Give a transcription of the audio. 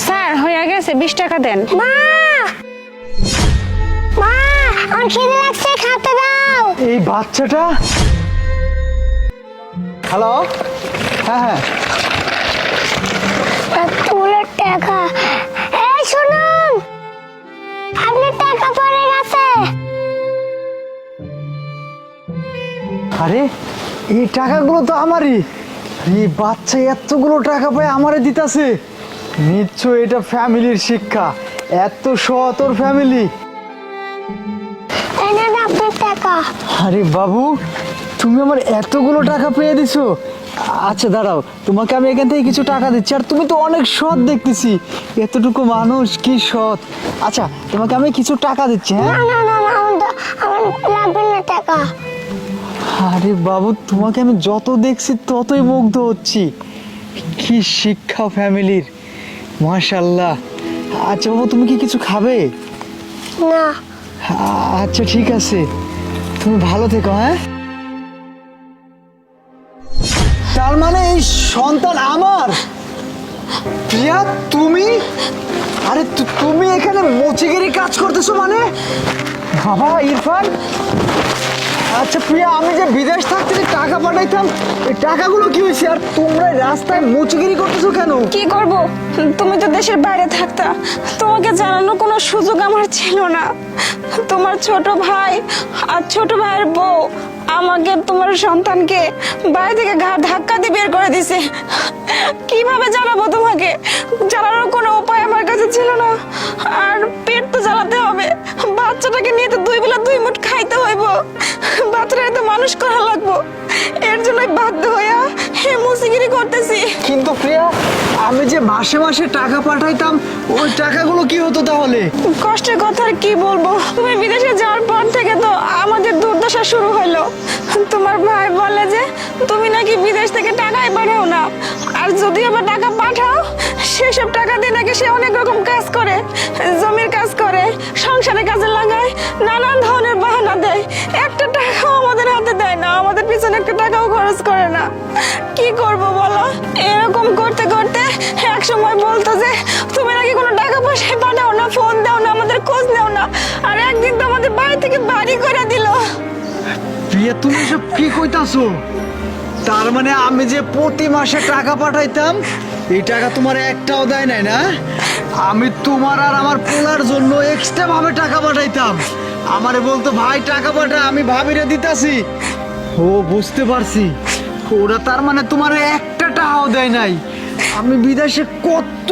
Sir হয়ে গেছে, 20 টাকা দেন। মা মা আমার খিদে লাগছে, খেতে দাও। এই বাচ্চাটা। হ্যালো, হ্যাঁ, এতগুলো টাকা। এই শুনুন, আপনার টাকা পড়ে গেছে। আরে এই টাকাগুলো তো আমারই। এই বাচ্চা এতগুলো টাকা পায় আমারে দিতাছে। নিশ্চয় এটা ফ্যামিলির শিক্ষা। এত সৎ ওর ফ্যামিলি। এই নেন আপনার টাকা। আরে বাবু, তুমি আমার এতগুলো টাকা পেয়ে দিছো। আচ্ছা দাঁড়াও, তোমাকে আমি এখান থেকে কিছু টাকা দিচ্ছি। আর তুমি তো অনেক সৎ দেখতেছি, এতটুকু মানুষ কি সৎ। আচ্ছা তোমাকে আমি কিছু টাকা দিচ্ছি। হ্যাঁ, না না না না, আমার লাগবে না টাকা। আরে বাবু, তোমাকে আমি যত দেখছি ততই মুগ্ধ হচ্ছি। কি শিক্ষা ফ্যামিলির, মাশাআল্লাহ। আচ্ছা বাবু, তুমি কি কিছু খাবে? না। আচ্ছা ঠিক আছে, তুমি ভালো থেকো। হ্যাঁ, তার মানে এই সন্তান আমার। প্রিয়া, তুমি? আরে তুমি এখানে মচিগিরি কাজ করতেছো মানে? বাবা ইরফান। আচ্ছা প্রিয়া, আমি যে বিদেশ থাকতে যে টাকা পাঠাইতাম, এই টাকাগুলো কি হয়েছে? আর তোমরা রাস্তায় মুচগিরি করতেছো কেন? কি করব, তুমি তো দেশের বাইরে থাকতা, তোমাকে জানানোর কোনো সুযোগ আমার ছিল না। তোমার ছোট ভাই আর ছোট ভাইয়ের বউ আমাকে, তোমার সন্তানকে বাড়ি থেকে ঘাড় ধাক্কা দিয়ে বের করে দিছে। কিভাবে জানাবো তোমাকে? জানানোর কোনো উপায় আমার কাছে ছিল না। আর পেট তো জ্বালাতে হবে, বাচ্চাটাকে নিয়ে তো 2 বেলা 2 মুঠ খাইতে হইব, বাচ্চাটাকে তো মানুষ করা লাগবো। এর জন্যই বাধ্য হইয়া মুসিগিরি করতেছি। কিন্তু প্রিয়া, আমি যে মাসে মাসে টাকা পাঠাইতাম, ওই টাকাগুলো কি হতো তাহলে? কষ্টের কথা আর কি বলবো, তুমি বিদেশে যাওয়ার পর থেকে তো আমাদের দুর্দশা শুরু হলো। তোমার ভাই বলে যে তুমি নাকি বিদেশ থেকে টাকাই পাঠাও না, আর যদি আবার টাকা পাঠাও সেসব টাকা দিয়ে নাকি সে অনেক রকম কাজ করে, জমির কাজ করে, সংসারের কাজে লাগায়, নানান ধরনের বাহানা দেয়। একটা টাকাও আমাদের হাতে দেয় না, আমাদের পিছনে একটা টাকাও খরচ করে না। কি করব বলো? এরকম করতে করতে এক সময় বলতো যে তুমি নাকি কোনো টাকা পয়সা পাঠাও না, ফোন দাও না, আমাদের খোঁজ নাও না। আর একদিন তো আমাদের বাড়ি থেকে বাড়ি করে দিল। প্রিয়া, তুমি সব কি কইতাছো? তার মানে আমি যে প্রতি মাসে টাকা পাঠাইতাম, এই টাকা তোমার একটাও দেয় নাই না? আমি তোমার আর আমার পোলার জন্য এক্সট্রা ভাবে টাকা পাঠাইতাম। আমারে বলতো ভাই টাকা পাঠা, আমি ভাবিরে দিতাছি। ও বুঝতে পারছি, ওরা তার মানে তোমার একটা টাকাও দেয় নাই। আমি বিদেশে কত